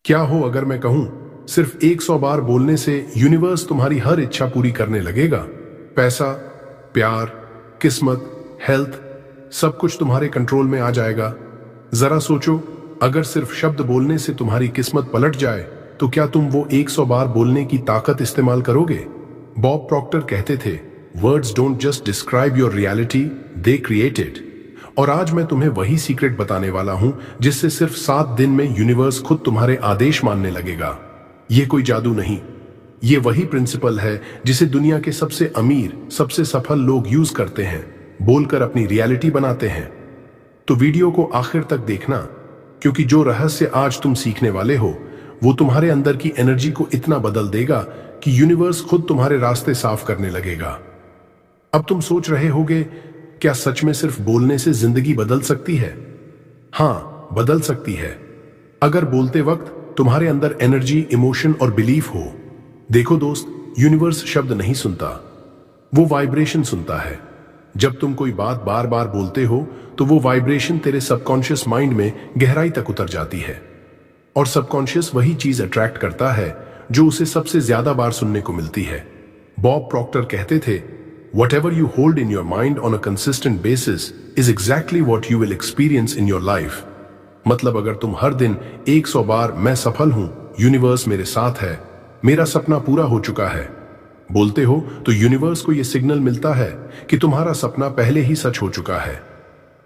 क्या हो अगर मैं कहूं सिर्फ 100 बार बोलने से यूनिवर्स तुम्हारी हर इच्छा पूरी करने लगेगा। पैसा, प्यार, किस्मत, हेल्थ, सब कुछ तुम्हारे कंट्रोल में आ जाएगा। जरा सोचो, अगर सिर्फ शब्द बोलने से तुम्हारी किस्मत पलट जाए तो क्या तुम वो 100 बार बोलने की ताकत इस्तेमाल करोगे? बॉब प्रॉक्टर कहते थे, words don't just describe your reality, they create it. और आज मैं तुम्हें वही सीक्रेट बताने वाला हूं जिससे सिर्फ 7 दिन में यूनिवर्स खुद तुम्हारे आदेश मानने लगेगा। ये कोई जादू नहीं, ये वही प्रिंसिपल है जिसे दुनिया के सबसे अमीर, सबसे सफल लोग यूज करते हैं, बोलकर अपनी रियलिटी बनाते हैं। तो वीडियो को आखिर तक देखना, क्योंकि जो रहस्य आज तुम सीखने वाले हो वो तुम्हारे अंदर की एनर्जी को इतना बदल देगा कि यूनिवर्स खुद तुम्हारे रास्ते साफ करने लगेगा। अब तुम सोच रहे होगे, क्या सच में सिर्फ बोलने से जिंदगी बदल सकती है? हां, बदल सकती है, अगर बोलते वक्त तुम्हारे अंदर एनर्जी, इमोशन और बिलीफ हो। देखो दोस्त, यूनिवर्स शब्द नहीं सुनता, वो वाइब्रेशन सुनता है। जब तुम कोई बात बार बार बोलते हो तो वो वाइब्रेशन तेरे सबकॉन्शियस माइंड में गहराई तक उतर जाती है, और सबकॉन्शियस वही चीज अट्रैक्ट करता है जो उसे सबसे ज्यादा बार सुनने को मिलती है। बॉब प्रॉक्टर कहते थे, Whatever you hold in your mind on a consistent basis is exactly what you will experience in your life. मतलब अगर तुम हर दिन 100 बार मैं सफल हूं, यूनिवर्स मेरे साथ है, मेरा सपना पूरा हो चुका है बोलते हो, तो यूनिवर्स को यह सिग्नल मिलता है कि तुम्हारा सपना पहले ही सच हो चुका है।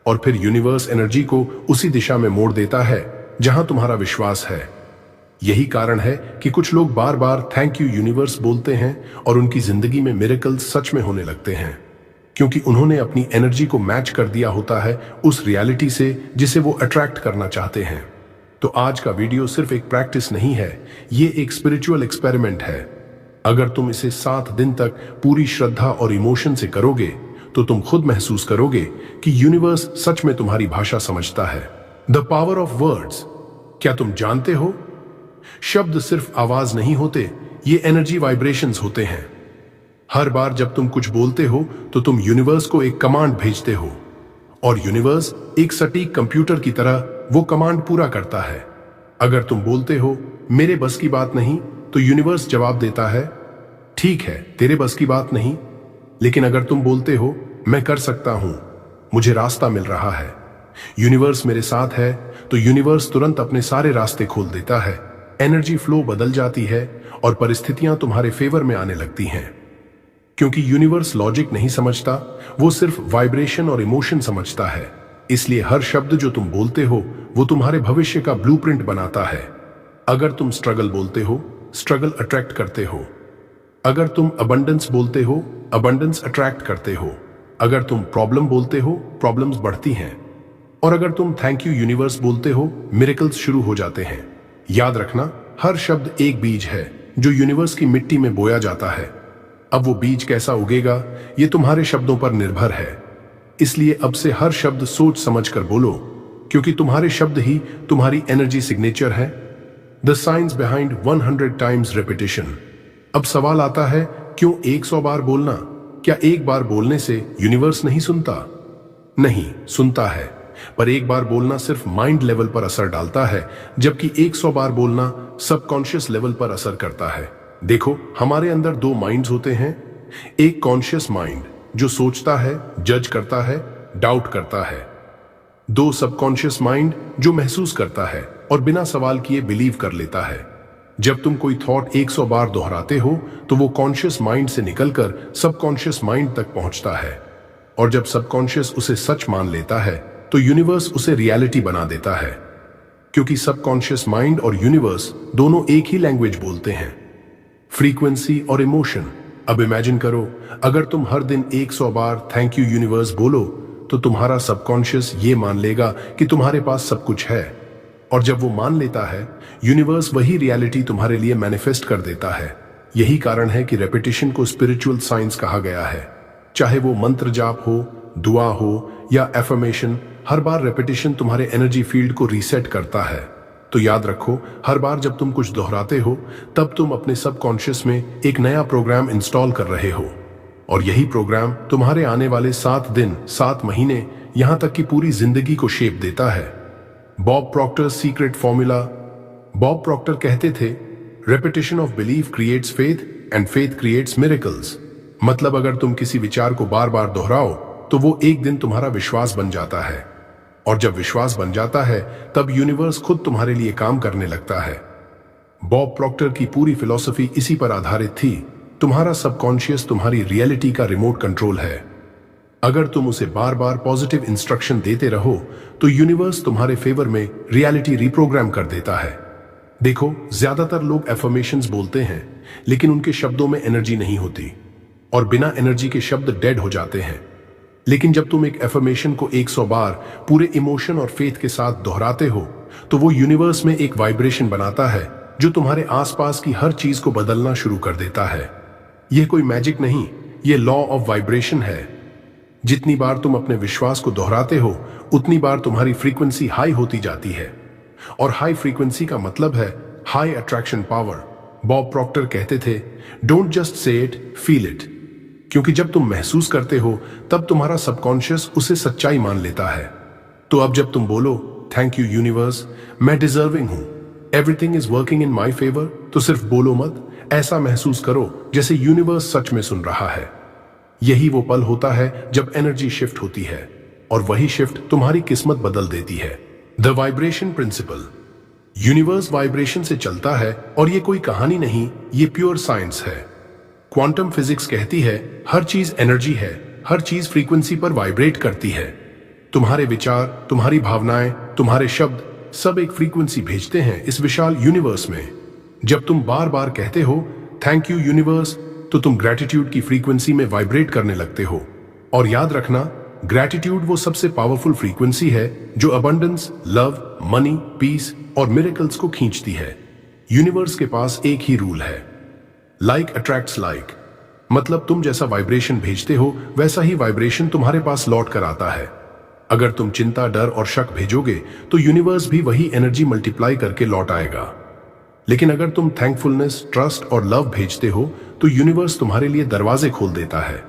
और फिर यूनिवर्स एनर्जी को उसी दिशा में मोड़ देता है जहां तुम्हारा विश्वास है। यही कारण है कि कुछ लोग बार बार थैंक यू यूनिवर्स बोलते हैं और उनकी जिंदगी में मिरेकल्स सच में होने लगते हैं, क्योंकि उन्होंने अपनी एनर्जी को मैच कर दिया होता है उस रियलिटी से जिसे वो अट्रैक्ट करना चाहते हैं। तो आज का वीडियो सिर्फ एक प्रैक्टिस नहीं है, ये एक स्पिरिचुअल एक्सपेरिमेंट है। अगर तुम इसे 7 दिन तक पूरी श्रद्धा और इमोशन से करोगे तो तुम खुद महसूस करोगे कि यूनिवर्स सच में तुम्हारी भाषा समझता है। The power of words. क्या तुम जानते हो, शब्द सिर्फ आवाज नहीं होते, ये एनर्जी वाइब्रेशंस होते हैं। हर बार जब तुम कुछ बोलते हो तो तुम यूनिवर्स को एक कमांड भेजते हो, और यूनिवर्स एक सटीक कंप्यूटर की तरह वो कमांड पूरा करता है। अगर तुम बोलते हो मेरे बस की बात नहीं, तो यूनिवर्स जवाब देता है, ठीक है, तेरे बस की बात नहीं। लेकिन अगर तुम बोलते हो मैं कर सकता हूं, मुझे रास्ता मिल रहा है, यूनिवर्स मेरे साथ है, तो यूनिवर्स तुरंत अपने सारे रास्ते खोल देता है। एनर्जी फ्लो बदल जाती है और परिस्थितियां तुम्हारे फेवर में आने लगती हैं, क्योंकि यूनिवर्स लॉजिक नहीं समझता, वो सिर्फ वाइब्रेशन और इमोशन समझता है। इसलिए हर शब्द जो तुम बोलते हो वो तुम्हारे भविष्य का ब्लूप्रिंट बनाता है। अगर तुम स्ट्रगल बोलते हो, स्ट्रगल अट्रैक्ट करते हो। अगर तुम अबंडेंस बोलते हो, अबंडेंस अट्रैक्ट करते हो। अगर तुम प्रॉब्लम बोलते हो, प्रॉब्लम्स बढ़ती हैं। और अगर तुम थैंक यू यूनिवर्स बोलते हो, मिरेकल्स शुरू हो जाते हैं। याद रखना, हर शब्द एक बीज है जो यूनिवर्स की मिट्टी में बोया जाता है। अब वो बीज कैसा उगेगा ये तुम्हारे शब्दों पर निर्भर है। इसलिए अब से हर शब्द सोच समझ कर बोलो, क्योंकि तुम्हारे शब्द ही तुम्हारी एनर्जी सिग्नेचर है। The science behind 100 times repetition. अब सवाल आता है, क्यों 100 बार बोलना? क्या एक बार बोलने से यूनिवर्स नहीं सुनता? नहीं, सुनता है, पर एक बार बोलना सिर्फ माइंड लेवल पर असर डालता है, जबकि 100 बार बोलना सबकॉन्शियस लेवल पर असर करता है। देखो, हमारे अंदर 2 माइंड्स होते हैं। एक कॉन्शियस माइंड जो सोचता है, जज करता है, डाउट करता है। 2 सबकॉन्शियस माइंड जो महसूस करता है और बिना सवाल किए बिलीव कर लेता है। जब तुम कोई थॉट 100 बार दोहराते हो तो वो कॉन्शियस माइंड से निकलकर सबकॉन्शियस माइंड तक पहुंचता है, और जब सबकॉन्शियस उसे सच मान लेता है तो यूनिवर्स उसे रियलिटी बना देता है, क्योंकि सबकॉन्शियस माइंड और यूनिवर्स दोनों एक ही लैंग्वेज बोलते हैं, फ्रीक्वेंसी और इमोशन। अब इमेजिन करो, अगर तुम हर दिन 100 बार थैंक यू यूनिवर्स बोलो तो तुम्हारा सबकॉन्शियस ये मान लेगा कि तुम्हारे पास सब कुछ है, और जब वो मान लेता है, यूनिवर्स वही रियलिटी तुम्हारे लिए मैनिफेस्ट कर देता है। यही कारण है कि रेपिटेशन को स्पिरिचुअल साइंस कहा गया है। चाहे वो मंत्र जाप हो, दुआ हो या एफर्मेशन, हर बार रेपिटेशन तुम्हारे एनर्जी फील्ड को रीसेट करता है। तो याद रखो, हर बार जब तुम कुछ दोहराते हो तब तुम अपने सबकॉन्शियस में एक नया प्रोग्राम इंस्टॉल कर रहे हो, और यही प्रोग्राम तुम्हारे आने वाले 7 दिन, 7 महीने, यहां तक कि पूरी जिंदगी को शेप देता है। Bob Proctor's secret formula. Bob Proctor कहते थे, repetition of belief creates faith and faith creates miracles. मतलब अगर तुम किसी विचार को बार बार दोहराओ तो वो एक दिन तुम्हारा विश्वास बन जाता है, और जब विश्वास बन जाता है तब यूनिवर्स खुद तुम्हारे लिए काम करने लगता है। बॉब प्रॉक्टर की पूरी फिलॉसफी इसी पर आधारित थी। तुम्हारा सबकॉन्शियस तुम्हारी रियलिटी का रिमोट कंट्रोल है। अगर तुम उसे बार बार पॉजिटिव इंस्ट्रक्शन देते रहो तो यूनिवर्स तुम्हारे फेवर में रियलिटी रिप्रोग्राम कर देता है। देखो, ज्यादातर लोग एफर्मेशंस बोलते हैं लेकिन उनके शब्दों में एनर्जी नहीं होती, और बिना एनर्जी के शब्द डेड हो जाते हैं। लेकिन जब तुम एक एफर्मेशन को 100 बार पूरे इमोशन और फेथ के साथ दोहराते हो तो वो यूनिवर्स में एक वाइब्रेशन बनाता है जो तुम्हारे आसपास की हर चीज को बदलना शुरू कर देता है। यह कोई मैजिक नहीं, यह लॉ ऑफ वाइब्रेशन है। जितनी बार तुम अपने विश्वास को दोहराते हो उतनी बार तुम्हारी फ्रीक्वेंसी हाई होती जाती है, और हाई फ्रीक्वेंसी का मतलब है high attraction power. Bob Proctor कहते थे, don't just say it, feel it. क्योंकि जब तुम महसूस करते हो तब तुम्हारा सबकॉन्शियस उसे सच्चाई मान लेता है। तो अब जब तुम बोलो, थैंक यू यूनिवर्स, मैं डिजर्विंग हूं, everything is working in my favour, तो सिर्फ बोलो मत, ऐसा महसूस करो जैसे यूनिवर्स सच में सुन रहा है। यही वो पल होता है जब एनर्जी शिफ्ट होती है, और वही शिफ्ट तुम्हारी किस्मत बदल देती है। The vibration principle. Universe vibration से चलता है, और ये कोई कहानी नहीं, ये प्योर साइंस है। क्वांटम फिजिक्स कहती है हर चीज एनर्जी है, हर चीज फ्रीक्वेंसी पर वाइब्रेट करती है। तुम्हारे विचार, तुम्हारी भावनाएं, तुम्हारे शब्द सब एक फ्रीक्वेंसी भेजते हैं इस विशाल यूनिवर्स में। जब तुम बार बार कहते हो थैंक यू यूनिवर्स, तो तुम ग्रैटिट्यूड की फ्रीक्वेंसी में वाइब्रेट करने लगते हो। और याद रखना, ग्रैटिट्यूड वो सबसे पावरफुल फ्रीक्वेंसी है जो अबंडेंस, लव, मनी, पीस और मिरेकल्स को खींचती है। यूनिवर्स के पास एक ही रूल है, लाइक अट्रैक्ट्स लाइक। मतलब तुम जैसा वाइब्रेशन भेजते हो वैसा ही वाइब्रेशन तुम्हारे पास लौट कर आता है। अगर तुम चिंता, डर और शक भेजोगे तो यूनिवर्स भी वही एनर्जी मल्टीप्लाई करके लौट आएगा। लेकिन अगर तुम थैंकफुलनेस, ट्रस्ट और लव भेजते हो तो यूनिवर्स तुम्हारे लिए दरवाजे खोल देता है।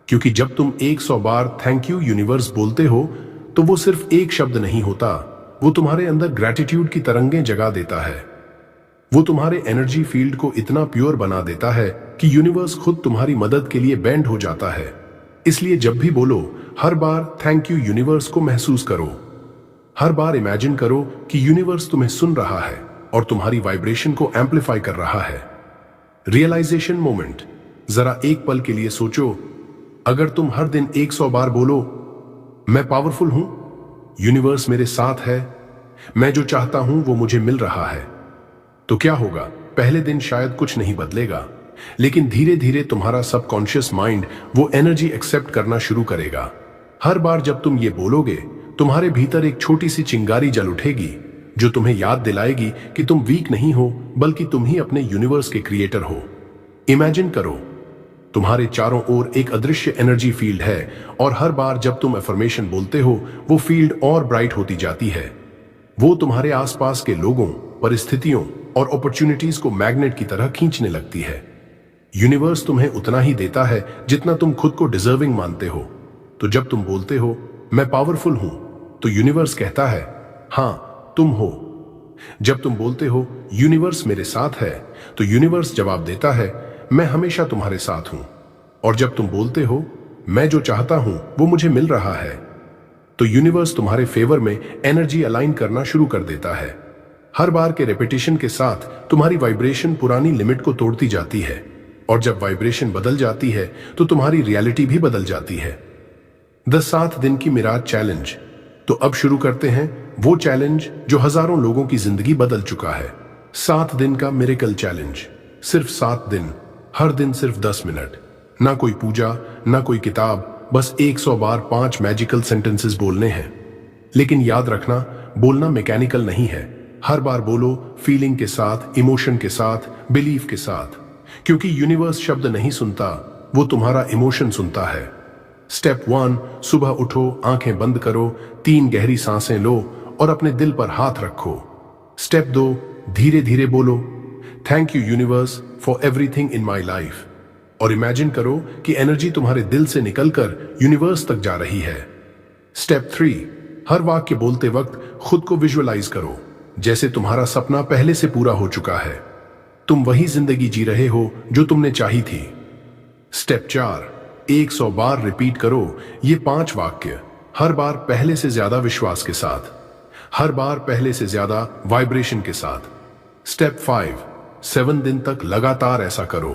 क्योंकि जब तुम 100 बार थैंक यू यूनिवर्स बोलते हो तो वो सिर्फ एक शब्द नहीं होता, वो तुम्हारे अंदर ग्रैटिट्यूड की तरंगें जगा देता है। वो तुम्हारे एनर्जी फील्ड को इतना प्योर बना देता है कि यूनिवर्स खुद तुम्हारी मदद के लिए बैंड हो जाता है। इसलिए जब भी बोलो, हर बार थैंक यू यूनिवर्स को महसूस करो। हर बार इमेजिन करो कि यूनिवर्स तुम्हें सुन रहा है और तुम्हारी वाइब्रेशन को एम्पलीफाई कर रहा है। Realisation moment. जरा एक पल के लिए सोचो, अगर तुम हर दिन 100 बार बोलो, मैं पावरफुल हूं, यूनिवर्स मेरे साथ है, मैं जो चाहता हूं वो मुझे मिल रहा है, तो क्या होगा? पहले दिन शायद कुछ नहीं बदलेगा, लेकिन धीरे धीरे तुम्हारा सबकॉन्शियस माइंड वो एनर्जी एक्सेप्ट करना शुरू करेगा। हर बार जब तुम ये बोलोगे, तुम्हारे भीतर एक छोटी सी चिंगारी जल उठेगी जो तुम्हें याद दिलाएगी कि तुम वीक नहीं हो, बल्कि तुम ही अपने यूनिवर्स के क्रिएटर हो। इमेजिन करो, तुम्हारे चारों ओर एक अदृश्य एनर्जी फील्ड है, और हर बार जब तुम अफर्मेशन बोलते हो वो फील्ड और ब्राइट होती जाती है। वो तुम्हारे आसपास के लोगों, परिस्थितियों और अपॉर्चुनिटीज को मैग्नेट की तरह खींचने लगती है। यूनिवर्स तुम्हें उतना ही देता है जितना तुम खुद को डिजर्विंग मानते हो। तो जब तुम बोलते हो मैं पावरफुल हूं, तो यूनिवर्स कहता है हां तुम हो। जब तुम बोलते हो यूनिवर्स मेरे साथ है, तो यूनिवर्स जवाब देता है मैं हमेशा तुम्हारे साथ हूं। और जब तुम बोलते हो मैं जो चाहता हूं वो मुझे मिल रहा है, तो यूनिवर्स तुम्हारे फेवर में एनर्जी अलाइन करना शुरू कर देता है। हर बार के रेपिटेशन के साथ तुम्हारी वाइब्रेशन पुरानी लिमिट को तोड़ती जाती है, और जब वाइब्रेशन बदल जाती है तो तुम्हारी रियलिटी भी बदल जाती है। 7 दिन की मिराज चैलेंज। तो अब शुरू करते हैं वो चैलेंज जो हजारों लोगों की जिंदगी बदल चुका है। 7 दिन का मिरेकल चैलेंज। सिर्फ 7 दिन, हर दिन सिर्फ 10 मिनट। ना कोई पूजा, ना कोई किताब, बस 100 बार 5 मैजिकल सेंटेंसेस बोलने हैं। लेकिन याद रखना, बोलना मैकेनिकल नहीं है। हर बार बोलो फीलिंग के साथ, इमोशन के साथ, बिलीफ के साथ, क्योंकि यूनिवर्स शब्द नहीं सुनता, वो तुम्हारा इमोशन सुनता है। स्टेप 1, सुबह उठो, आंखें बंद करो, 3 गहरी सांसें लो और अपने दिल पर हाथ रखो। स्टेप 2, धीरे धीरे बोलो thank you universe for everything in my life, और इमेजिन करो कि एनर्जी तुम्हारे दिल से निकलकर यूनिवर्स तक जा रही है। स्टेप 3, हर वाक्य बोलते वक्त खुद को विजुअलाइज करो। जैसे तुम्हारा सपना पहले से पूरा हो चुका है। तुम वही जिंदगी जी रहे हो जो तुमने चाही थी। स्टेप 4, 100 बार रिपीट करो ये 5 वाक्य, हर बार पहले से ज्यादा विश्वास के साथ, हर बार पहले से ज्यादा वाइब्रेशन के साथ। स्टेप 5, 7 दिन तक लगातार ऐसा करो।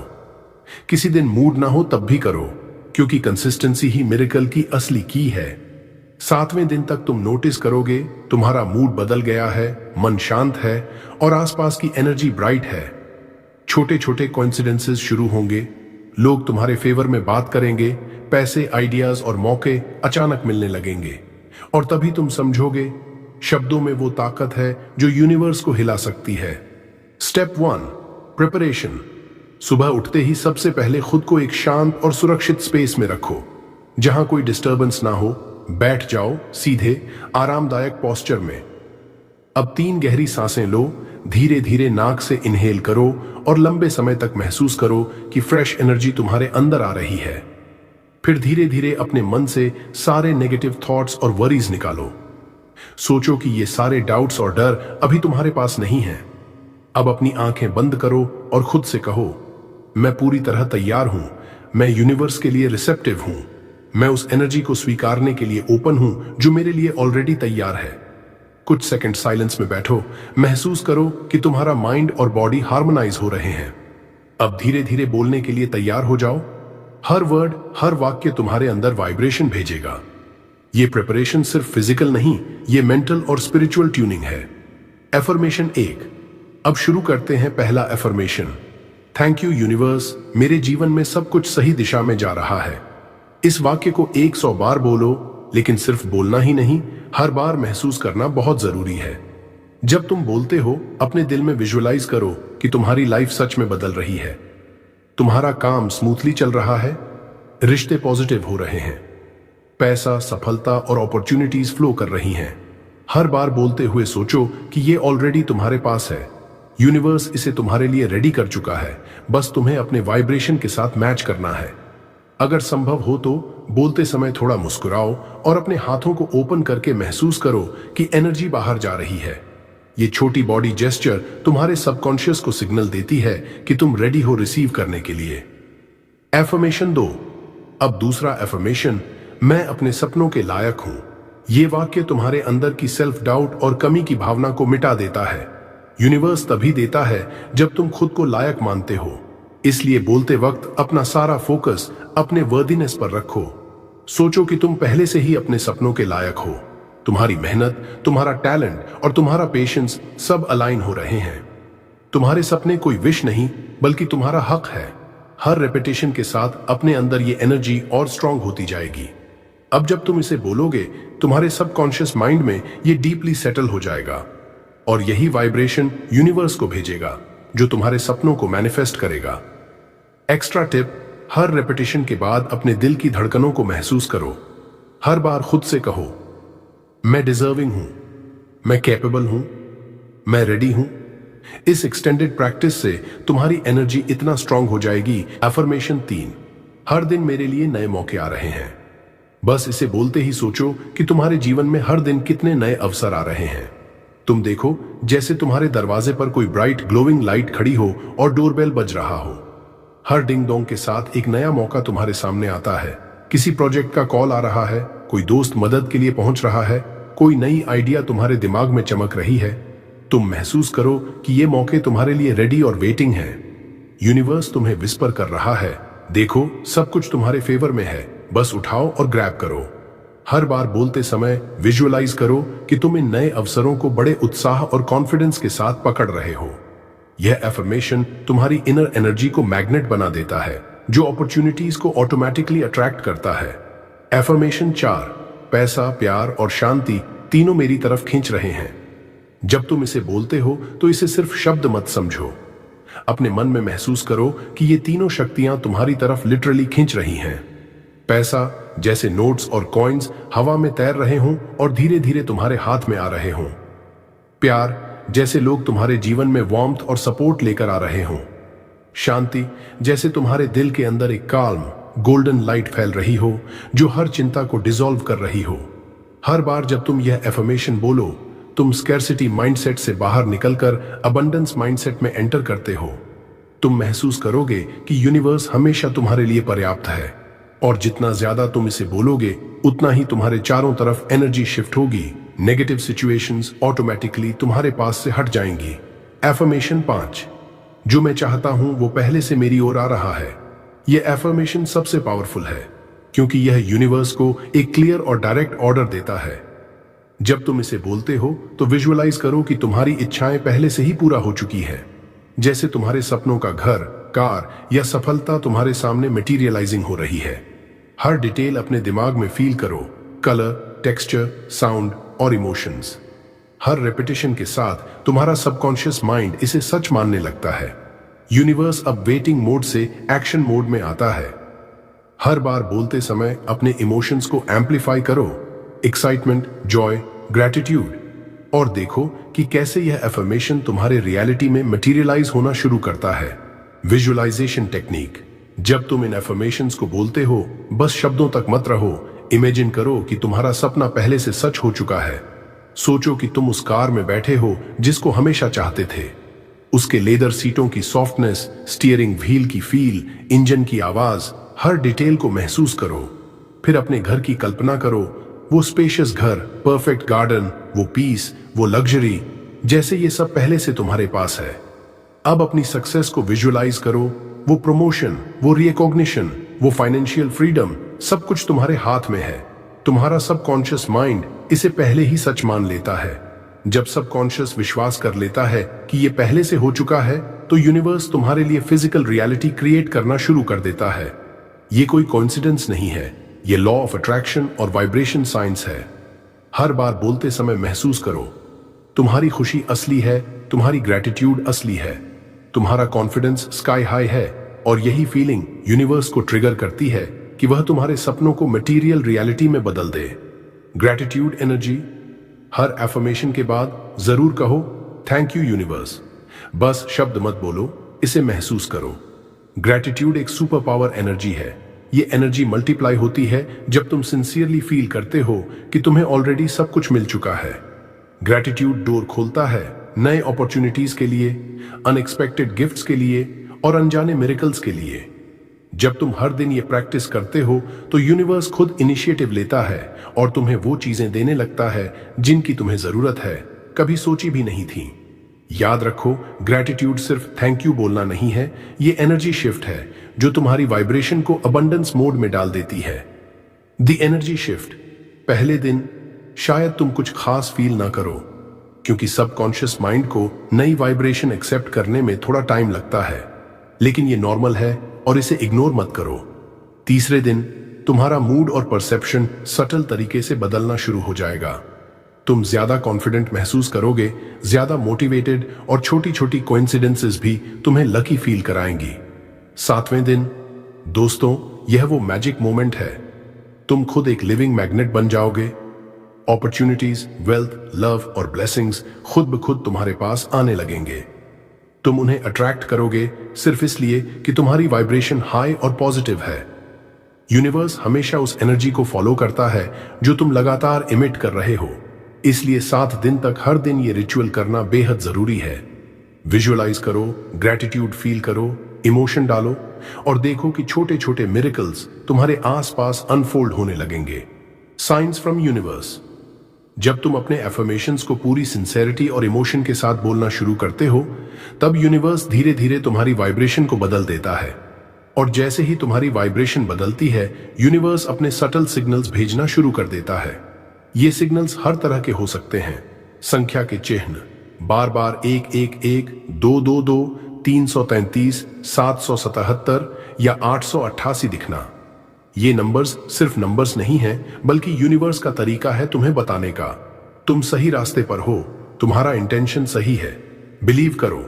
किसी दिन मूड ना हो तब भी करो, क्योंकि कंसिस्टेंसी ही मिरेकल की असली की है। 7वें दिन तक तुम नोटिस करोगे तुम्हारा मूड बदल गया है, मन शांत है और आसपास की एनर्जी ब्राइट है। छोटे छोटे कोइंसिडेंसेस शुरू होंगे, लोग तुम्हारे फेवर में बात करेंगे, पैसे, आइडियाज और मौके अचानक मिलने लगेंगे और तभी तुम समझोगे शब्दों में वो ताकत है जो यूनिवर्स को हिला सकती है। Step 1, preparation. सुबह उठते ही सबसे पहले खुद को एक शांत और सुरक्षित स्पेस में रखो, जहां कोई डिस्टर्बेंस ना हो। बैठ जाओ सीधे, आरामदायक पोस्चर में। अब 3 गहरी सांसें लो, धीरे धीरे नाक से इनहेल करो और लंबे समय तक महसूस करो कि फ्रेश एनर्जी तुम्हारे अंदर आ रही है। फिर धीरे धीरे अपने मन से सारे नेगेटिव थॉट्स और वरीज निकालो। सोचो कि ये सारे डाउट्स और डर अभी तुम्हारे पास नहीं हैं। अब अपनी आंखें बंद करो और खुद से कहो, मैं पूरी तरह तैयार हूं, मैं यूनिवर्स के लिए रिसेप्टिव हूं, मैं उस एनर्जी को स्वीकारने के लिए ओपन हूं जो मेरे लिए ऑलरेडी तैयार है। कुछ सेकंड साइलेंस में बैठो, महसूस करो कि तुम्हारा माइंड और बॉडी हार्मोनाइज हो रहे हैं। अब धीरे धीरे बोलने के लिए तैयार हो जाओ। हर वर्ड, हर वाक्य तुम्हारे अंदर वाइब्रेशन भेजेगा। ये प्रिपरेशन सिर्फ फिजिकल नहीं, ये मेंटल और स्पिरिचुअल ट्यूनिंग है। एफर्मेशन 1। अब शुरू करते हैं पहला एफर्मेशन। थैंक यू यूनिवर्स, मेरे जीवन में सब कुछ सही दिशा में जा रहा है। इस वाक्य को 100 बार बोलो, लेकिन सिर्फ बोलना ही नहीं, हर बार महसूस करना बहुत जरूरी है। जब तुम बोलते हो, अपने दिल में विजुअलाइज करो कि तुम्हारी लाइफ सच में बदल रही है। तुम्हारा काम स्मूथली चल रहा है, रिश्ते पॉजिटिव हो रहे हैं, पैसा, सफलता और अपॉर्चुनिटीज फ्लो कर रही हैं। हर बार बोलते हुए सोचो कि ये ऑलरेडी तुम्हारे पास है। यूनिवर्स इसे तुम्हारे लिए रेडी कर चुका है, बस तुम्हें अपने वाइब्रेशन के साथ मैच करना है। अगर संभव हो तो बोलते समय थोड़ा मुस्कुराओ और अपने हाथों को ओपन करके महसूस करो कि एनर्जी बाहर जा रही है। ये छोटी बॉडी जेस्चर तुम्हारे सबकॉन्शियस को सिग्नल देती है कि तुम रेडी हो रिसीव करने के लिए। एफर्मेशन 2। अब दूसरा एफर्मेशन, मैं अपने सपनों के लायक हूं। ये वाक्य तुम्हारे अंदर की सेल्फ डाउट और कमी की भावना को मिटा देता है। यूनिवर्स तभी देता है जब तुम खुद को लायक मानते हो। इसलिए बोलते वक्त अपना सारा फोकस अपने वर्दीनेस पर रखो। सोचो कि तुम पहले से ही अपने सपनों के लायक हो। तुम्हारी मेहनत, तुम्हारा टैलेंट और तुम्हारा पेशेंस सब अलाइन हो रहे हैं। तुम्हारे सपने कोई विश नहीं, बल्कि तुम्हारा हक है। हर रेपिटेशन के साथ अपने अंदर ये एनर्जी और स्ट्रांग होती जाएगी। अब जब तुम इसे बोलोगे, तुम्हारे सबकॉन्शियस माइंड में ये डीपली सेटल हो जाएगा और यही वाइब्रेशन यूनिवर्स को भेजेगा, जो तुम्हारे सपनों को मैनिफेस्ट करेगा। एक्स्ट्रा टिप, हर रेपिटेशन के बाद अपने दिल की धड़कनों को महसूस करो। हर बार खुद से कहो, मैं डिजर्विंग हूं, मैं कैपेबल हूं, मैं रेडी हूं। इस एक्सटेंडेड प्रैक्टिस से तुम्हारी एनर्जी इतना स्ट्रांग हो जाएगी। एफर्मेशन 3। हर दिन मेरे लिए नए मौके आ रहे हैं। बस इसे बोलते ही सोचो कि तुम्हारे जीवन में हर दिन कितने नए अवसर आ रहे हैं। तुम देखो जैसे तुम्हारे दरवाजे पर कोई ब्राइट ग्लोइंग लाइट खड़ी हो और डोरबेल बज रहा हो। हर डिंग डोंग के साथ एक नया मौका तुम्हारे सामने आता है। किसी प्रोजेक्ट का कॉल आ रहा है, कोई दोस्त मदद के लिए पहुंच रहा है, कोई नई आइडिया तुम्हारे दिमाग में चमक रही है। तुम महसूस करो कि ये मौके तुम्हारे लिए रेडी और वेटिंग हैं। यूनिवर्स तुम्हें विस्पर कर रहा है, देखो सब कुछ तुम्हारे फेवर में है, बस उठाओ और ग्रैब करो। हर बार बोलते समय विजुअलाइज करो कि तुम इन नए अवसरों को बड़े उत्साह और कॉन्फिडेंस के साथ पकड़ रहे हो। यह एफर्मेशन तुम्हारी इनर एनर्जी को मैग्नेट बना देता है, जो अपॉर्चुनिटीज को ऑटोमेटिकली अट्रैक्ट करता है। एफर्मेशन 4। पैसा, प्यार और शांति तीनों मेरी तरफ खींच रहे हैं। जब तुम इसे बोलते हो तो इसे सिर्फ शब्द मत समझो। अपने मन में महसूस करो कि ये तीनों शक्तियां तुम्हारी तरफ लिटरली खींच रही हैं। पैसा, जैसे नोट्स और कॉइन्स हवा में तैर रहे हों और धीरे धीरे तुम्हारे हाथ में आ रहे हों। प्यार, जैसे लोग तुम्हारे जीवन में वार्मथ और सपोर्ट लेकर आ रहे हों। शांति, जैसे तुम्हारे दिल के अंदर एक काल्म गोल्डन लाइट फैल रही हो, जो हर चिंता को डिसॉल्व कर रही हो। हर बार जब तुम यह एफर्मेशन बोलो तुम स्कैर्सिटी माइंडसेट से बाहर निकलकर अबंडेंस माइंडसेट में एंटर करते हो, तुम महसूस करोगे कि यूनिवर्स हमेशा तुम्हारे लिए पर्याप्त है, और जितना ज्यादा तुम इसे बोलोगे उतना ही तुम्हारे चारों तरफ एनर्जी शिफ्ट होगी। नेगेटिव सिचुएशंस ऑटोमेटिकली तुम्हारे पास से हट जाएंगी। एफर्मेशन 5, जो मैं चाहता हूं वो पहले से मेरी ओर आ रहा है। यह एफर्मेशन सबसे पावरफुल है क्योंकि यह यूनिवर्स को एक क्लियर और डायरेक्ट ऑर्डर देता है। जब तुम इसे बोलते हो तो विजुअलाइज करो कि तुम्हारी इच्छाएं पहले से ही पूरा हो चुकी है, जैसे तुम्हारे सपनों का घर, कार या सफलता तुम्हारे सामने मटीरियलाइजिंग हो रही है। हर डिटेल अपने दिमाग में फील करो, कलर, टेक्सचर, साउंड और इमोशंस। हर रेपिटेशन के साथ तुम्हारा सबकॉन्शियस माइंड इसे सच मानने लगता है। यूनिवर्स अब वेटिंग मोड से एक्शन मोड में आता है। हर बार बोलते समय अपने इमोशंस को एम्पलीफाई करो, एक्साइटमेंट, जॉय, ग्रैटिट्यूड, और देखो कि कैसे यह एफर्मेशन तुम्हारे रियलिटी में मटेरियलाइज होना शुरू करता है। Visualisation technique. जब तुम इन एफर्मेशंस को बोलते हो, बस शब्दों तक मत रहो, इमेजिन करो कि तुम्हारा सपना पहले से सच हो चुका है। सोचो कि तुम उस कार में बैठे हो जिसको हमेशा चाहते थे। उसके लेदर सीटों की सॉफ्टनेस, स्टीयरिंग व्हील की फील, इंजन की आवाज, हर डिटेल को महसूस करो। फिर अपने घर की कल्पना करो, वो स्पेशियस घर, परफेक्ट गार्डन, वो पीस, वो लग्जरी, जैसे ये सब पहले से तुम्हारे पास है। अब अपनी सक्सेस को विजुअलाइज करो, वो प्रमोशन, वो रिकॉग्निशन, वो फाइनेंशियल फ्रीडम, सब कुछ तुम्हारे हाथ में है। तुम्हारा सबकॉन्शियस माइंड इसे पहले ही सच मान लेता है। जब सबकॉन्शियस विश्वास कर लेता है कि ये पहले से हो चुका है, तो यूनिवर्स तुम्हारे लिए फिजिकल रियलिटी क्रिएट करना शुरू कर देता है। ये कोई कोइंसिडेंस नहीं है, ये लॉ ऑफ अट्रैक्शन और वाइब्रेशन साइंस है। हर बार बोलते समय महसूस करो, तुम्हारी खुशी असली है, तुम्हारी ग्रैटिट्यूड असली है, तुम्हारा कॉन्फिडेंस स्काई हाई है, और यही फीलिंग यूनिवर्स को ट्रिगर करती है कि वह तुम्हारे सपनों को मटेरियल रियलिटी में बदल दे। Gratitude energy. हर एफर्मेशन के बाद जरूर कहो, थैंक यू यूनिवर्स। बस शब्द मत बोलो, इसे महसूस करो। ग्रैटिट्यूड एक सुपर पावर एनर्जी है। ये एनर्जी मल्टीप्लाई होती है जब तुम सिंसियरली फील करते हो कि तुम्हें ऑलरेडी सब कुछ मिल चुका है। ग्रैटिट्यूड डोर खोलता है नए अपॉर्चुनिटीज के लिए, अनएक्सपेक्टेड गिफ्ट्स के लिए और अनजाने मिरेकल्स के लिए। जब तुम हर दिन ये प्रैक्टिस करते हो तो यूनिवर्स खुद इनिशिएटिव लेता है और तुम्हें वो चीजें देने लगता है जिनकी तुम्हें जरूरत है, कभी सोची भी नहीं थी। याद रखो, ग्रैटिट्यूड सिर्फ थैंक यू बोलना नहीं है, ये एनर्जी शिफ्ट है जो तुम्हारी वाइब्रेशन को अबंडेंस मोड में डाल देती है। The energy shift. पहले दिन शायद तुम कुछ खास फील ना करो, क्योंकि सबकॉन्शियस माइंड को नई वाइब्रेशन एक्सेप्ट करने में थोड़ा टाइम लगता है, लेकिन ये नॉर्मल है और इसे इग्नोर मत करो। तीसरे दिन तुम्हारा मूड और परसेप्शन सटल तरीके से बदलना शुरू हो जाएगा। तुम ज्यादा कॉन्फिडेंट महसूस करोगे, ज्यादा मोटिवेटेड, और छोटी छोटी कोइंसिडेंसेस भी तुम्हें लकी फील कराएंगी। सातवें दिन, दोस्तों, यह वो मैजिक मोमेंट है। तुम खुद एक लिविंग मैग्नेट बन जाओगे। अपॉर्चुनिटीज, वेल्थ, लव और ब्लेसिंग्स खुद ब खुद तुम्हारे पास आने लगेंगे। तुम उन्हें अट्रैक्ट करोगे सिर्फ इसलिए कि तुम्हारी वाइब्रेशन हाई और पॉजिटिव है। यूनिवर्स हमेशा उस एनर्जी को फॉलो करता है जो तुम लगातार इमिट कर रहे हो। इसलिए 7 दिन तक हर दिन ये रिचुअल करना बेहद जरूरी है। विजुअलाइज करो, ग्रैटिट्यूड फील करो, इमोशन डालो, और देखो कि छोटे छोटे मिरेकल्स तुम्हारे आसपास अनफोल्ड होने लगेंगे। Science from universe. जब तुम अपने एफर्मेशंस को पूरी सिंसेरिटी और इमोशन के साथ बोलना शुरू करते हो, तब यूनिवर्स धीरे धीरे तुम्हारी वाइब्रेशन को बदल देता है। और जैसे ही तुम्हारी वाइब्रेशन बदलती है, यूनिवर्स अपने सटल सिग्नल्स भेजना शुरू कर देता है। ये सिग्नल्स हर तरह के हो सकते हैं। संख्या के चिन्ह, बार बार 111, 222, 333, 777 या 888 दिखना। ये नंबर्स सिर्फ नंबर्स नहीं हैं, बल्कि यूनिवर्स का तरीका है तुम्हें बताने का, तुम सही रास्ते पर हो, तुम्हारा इंटेंशन सही है। बिलीव करो,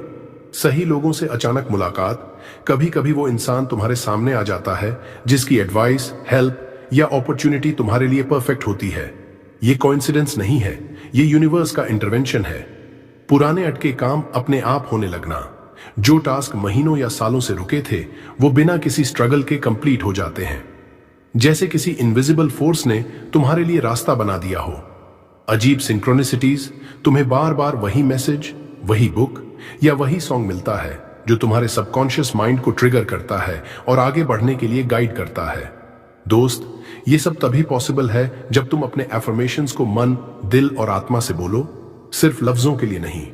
सही लोगों से अचानक मुलाकात, कभी कभी वो इंसान तुम्हारे सामने आ जाता है जिसकी एडवाइस, हेल्प या अपॉर्चुनिटी तुम्हारे लिए परफेक्ट होती है। ये कोइंसिडेंस नहीं है, ये यूनिवर्स का इंटरवेंशन है। पुराने अटके काम अपने आप होने लगना। जो टास्क महीनों या सालों से रुके थे, वो बिना किसी स्ट्रगल के कंप्लीट हो जाते हैं, जैसे किसी इनविजिबल फोर्स ने तुम्हारे लिए रास्ता बना दिया हो। अजीब सिंक्रोनिसिटीज, तुम्हें बार बार वही मैसेज, वही बुक या वही सॉन्ग मिलता है जो तुम्हारे सबकॉन्शियस माइंड को ट्रिगर करता है और आगे बढ़ने के लिए गाइड करता है। दोस्त, ये सब तभी पॉसिबल है जब तुम अपने एफर्मेशंस को मन, दिल और आत्मा से बोलो, सिर्फ लफ्जों के लिए नहीं।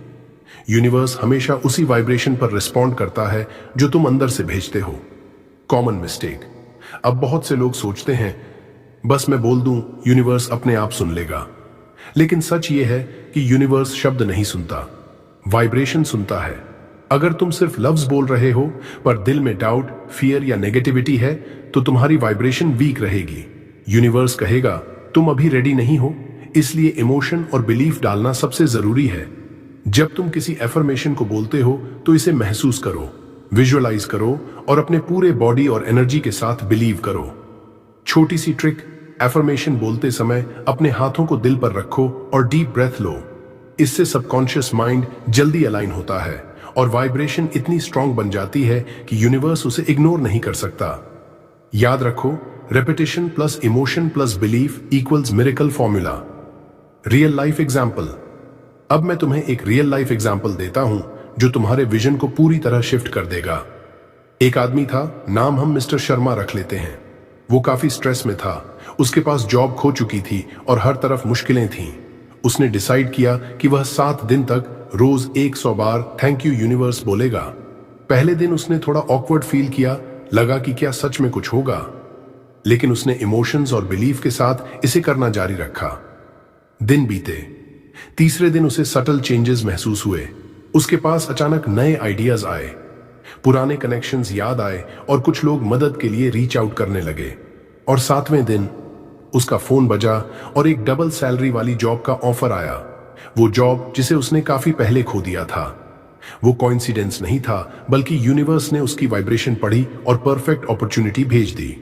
यूनिवर्स हमेशा उसी वाइब्रेशन पर रिस्पॉन्ड करता है जो तुम अंदर से भेजते हो। Common mistake. अब बहुत से लोग सोचते हैं बस मैं बोल दूं यूनिवर्स अपने आप सुन लेगा, लेकिन सच ये है कि यूनिवर्स शब्द नहीं सुनता, वाइब्रेशन सुनता है। अगर तुम सिर्फ लफ्ज बोल रहे हो पर दिल में डाउट, फियर या नेगेटिविटी है तो तुम्हारी वाइब्रेशन वीक रहेगी। यूनिवर्स कहेगा तुम अभी रेडी नहीं हो, इसलिए इमोशन और बिलीफ डालना सबसे जरूरी है। जब तुम किसी एफर्मेशन को बोलते हो तो इसे महसूस करो, विजुअलाइज करो और अपने पूरे बॉडी और एनर्जी के साथ बिलीव करो। छोटी सी ट्रिक, एफर्मेशन बोलते समय अपने हाथों को दिल पर रखो और डीप ब्रेथ लो। इससे सबकॉन्शियस माइंड जल्दी अलाइन होता है और वाइब्रेशन इतनी स्ट्रांग बन जाती है कि यूनिवर्स उसे इग्नोर नहीं कर सकता। याद रखो, repetition plus emotion plus belief equals miracle formula. Real life example. अब मैं तुम्हें एक रियल लाइफ एग्जाम्पल देता हूं जो तुम्हारे विजन को पूरी तरह शिफ्ट कर देगा। एक आदमी था, नाम हम मिस्टर शर्मा रख लेते हैं। वो काफी स्ट्रेस में था, उसके पास जॉब खो चुकी थी और हर तरफ मुश्किलें थीं। उसने डिसाइड किया कि वह 7 दिन तक रोज 100 बार थैंक यू यूनिवर्स बोलेगा। पहले दिन उसने थोड़ा ऑकवर्ड फील किया, लगा कि क्या सच में कुछ होगा, लेकिन उसने इमोशंस और बिलीफ के साथ इसे करना जारी रखा। दिन बीते, तीसरे दिन उसे सटल चेंजेस महसूस हुए। उसके पास अचानक नए आइडियाज आए, पुराने कनेक्शंस याद आए और कुछ लोग मदद के लिए रीच आउट करने लगे। और 7वें दिन उसका फोन बजा और एक डबल सैलरी वाली जॉब का ऑफर आया। वो जॉब जिसे उसने काफी पहले खो दिया था। वो कोइंसिडेंस नहीं था, बल्कि यूनिवर्स ने उसकी वाइब्रेशन पढ़ी और परफेक्ट अपॉर्चुनिटी भेज दी।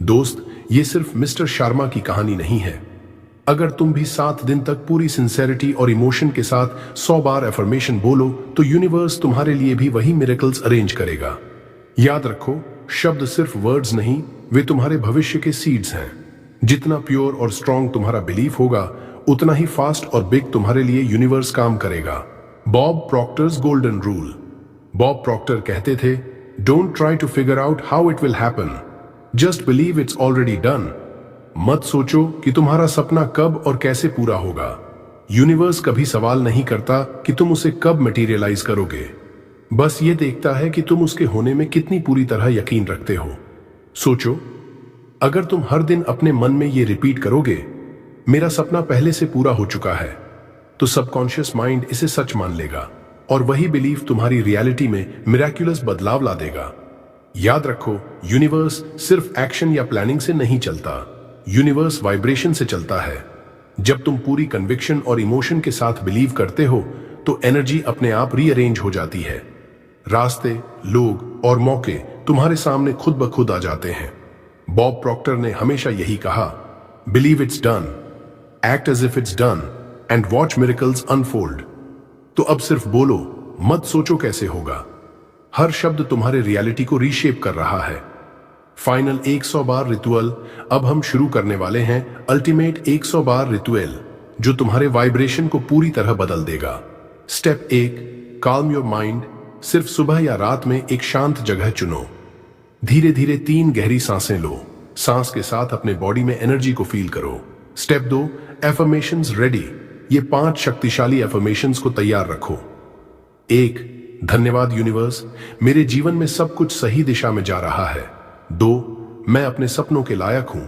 दोस्त, ये सिर्फ मिस्टर शर्मा की कहानी नहीं है। अगर तुम भी 7 दिन तक पूरी सिंसेरिटी और इमोशन के साथ 100 बार एफर्मेशन बोलो तो यूनिवर्स तुम्हारे लिए भी वही मिरेकल्स अरेंज करेगा। याद रखो, शब्द सिर्फ वर्ड्स नहीं, वे तुम्हारे भविष्य के सीड्स हैं। जितना प्योर और स्ट्रांग तुम्हारा बिलीफ होगा, उतना ही फास्ट और बिग तुम्हारे लिए यूनिवर्स काम करेगा। Bob Proctor's golden rule. Bob Proctor कहते थे, don't try to figure out how it will happen, just believe it's already done. मत सोचो कि तुम्हारा सपना कब और कैसे पूरा होगा। यूनिवर्स कभी सवाल नहीं करता कि तुम उसे कब मटेरियलाइज करोगे, बस ये देखता है कि तुम उसके होने में कितनी पूरी तरह यकीन रखते हो। सोचो, अगर तुम हर दिन अपने मन में ये रिपीट करोगे, मेरा सपना पहले से पूरा हो चुका है, तो सबकॉन्शियस माइंड इसे सच मान लेगा और वही बिलीफ तुम्हारी रियलिटी में मिरेक्युलस बदलाव ला देगा। याद रखो, यूनिवर्स सिर्फ एक्शन या प्लानिंग से नहीं चलता, यूनिवर्स वाइब्रेशन से चलता है। जब तुम पूरी कन्विक्शन और इमोशन के साथ बिलीव करते हो तो एनर्जी अपने आप रीअरेंज हो जाती है। रास्ते, लोग और मौके तुम्हारे सामने खुद ब खुद आ जाते हैं। बॉब प्रॉक्टर ने हमेशा यही कहा, believe it's done, act as if it's done and watch miracles unfold. तो अब सिर्फ बोलो, मत सोचो कैसे होगा। हर शब्द तुम्हारे रियलिटी को रीशेप कर रहा है। फाइनल 100 बार रिचुअल। अब हम शुरू करने वाले हैं अल्टीमेट 100 बार रिचुअल, जो तुम्हारे वाइब्रेशन को पूरी तरह बदल देगा। Step 1, calm your mind. सिर्फ सुबह या रात में एक शांत जगह चुनो। धीरे धीरे 3 गहरी सांसें लो। सांस के साथ अपने बॉडी में एनर्जी को फील करो। Step 2, affirmations ready. ये 5 शक्तिशाली एफर्मेशंस को तैयार रखो। 1, धन्यवाद यूनिवर्स, मेरे जीवन में सब कुछ सही दिशा में जा रहा है। 2, मैं अपने सपनों के लायक हूं।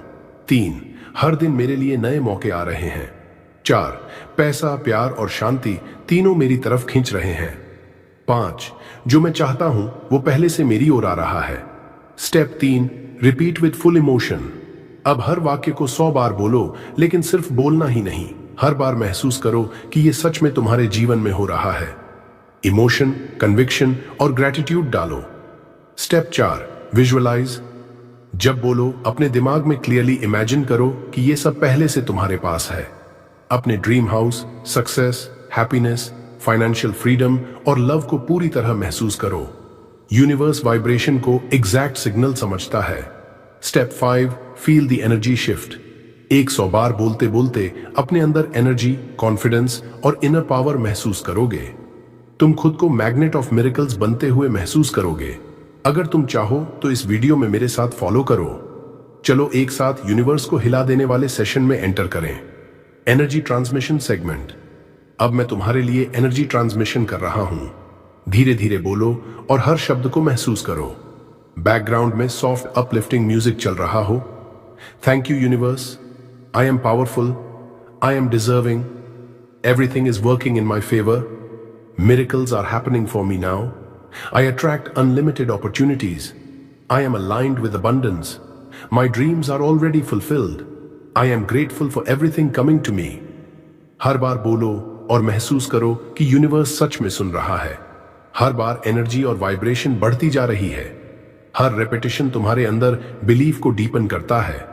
3, हर दिन मेरे लिए नए मौके आ रहे हैं। 4, पैसा, प्यार और शांति तीनों मेरी तरफ खींच रहे हैं। 5, जो मैं चाहता हूं वो पहले से मेरी ओर आ रहा है। Step 3, repeat with full emotion. अब हर वाक्य को 100 बार बोलो, लेकिन सिर्फ बोलना ही नहीं, हर बार महसूस करो कि ये सच में तुम्हारे जीवन में हो रहा है। इमोशन, कन्विक्शन और ग्रैटिट्यूड डालो। Step 4, visualise. जब बोलो, अपने दिमाग में क्लियरली इमेजिन करो कि ये सब पहले से तुम्हारे पास है। अपने dream house, success, happiness, financial freedom और लव को पूरी तरह महसूस करो। यूनिवर्स वाइब्रेशन को एग्जैक्ट सिग्नल समझता है। Step 5, feel the energy shift. 100 बार बोलते बोलते अपने अंदर एनर्जी, कॉन्फिडेंस और इनर पावर महसूस करोगे। तुम खुद को मैग्नेट ऑफ मिरेकल्स बनते हुए महसूस करोगे। अगर तुम चाहो तो इस वीडियो में मेरे साथ फॉलो करो। चलो एक साथ यूनिवर्स को हिला देने वाले सेशन में एंटर करें। Energy transmission segment. अब मैं तुम्हारे लिए एनर्जी ट्रांसमिशन कर रहा हूं। धीरे धीरे बोलो और हर शब्द को महसूस करो। बैकग्राउंड में सॉफ्ट अपलिफ्टिंग म्यूजिक चल रहा हो। Thank you universe, I am powerful, I am deserving, everything is working in my favour, miracles are happening for me now, I attract unlimited opportunities, I am aligned with abundance, my dreams are already fulfilled, I am grateful for everything coming to me। हर बार बोलो और महसूस करो कि universe सच में सुन रहा है। हर बार energy और vibration बढ़ती जा रही है। हर रेपिटेशन तुम्हारे अंदर बिलीफ को डीपन करता है।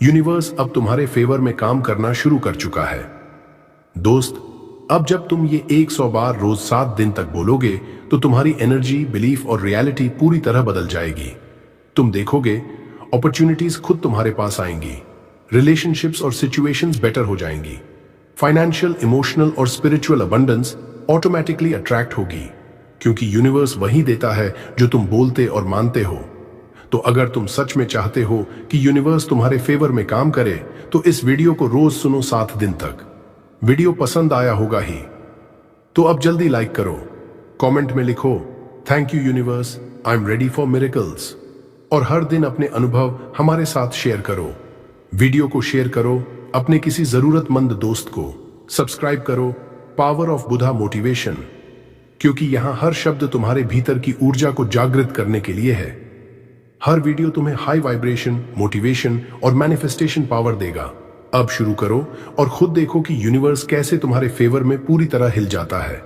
यूनिवर्स अब तुम्हारे फेवर में काम करना शुरू कर चुका है। दोस्त, अब जब तुम ये 100 बार रोज 7 दिन तक बोलोगे तो तुम्हारी एनर्जी, बिलीफ और रियलिटी पूरी तरह बदल जाएगी। तुम देखोगे अपॉर्चुनिटीज खुद तुम्हारे पास आएंगी, रिलेशनशिप्स और सिचुएशंस बेटर हो जाएंगी, फाइनेंशियल, इमोशनल और स्पिरिचुअल अबंडेंस ऑटोमेटिकली अट्रैक्ट होगी, क्योंकि यूनिवर्स वही देता है जो तुम बोलते और मानते हो। तो अगर तुम सच में चाहते हो कि यूनिवर्स तुम्हारे फेवर में काम करे तो इस वीडियो को रोज सुनो 7 दिन तक। वीडियो पसंद आया होगा ही तो अब जल्दी लाइक करो, कमेंट में लिखो thank you universe, I am ready for miracles, और हर दिन अपने अनुभव हमारे साथ शेयर करो। वीडियो को शेयर करो अपने किसी जरूरतमंद दोस्त को। सब्सक्राइब करो पावर ऑफ बुधा मोटिवेशन, क्योंकि यहां हर शब्द तुम्हारे भीतर की ऊर्जा को जागृत करने के लिए है। हर वीडियो तुम्हें हाई वाइब्रेशन, मोटिवेशन और मैनिफेस्टेशन पावर देगा। अब शुरू करो और खुद देखो कि यूनिवर्स कैसे तुम्हारे फेवर में पूरी तरह हिल जाता है।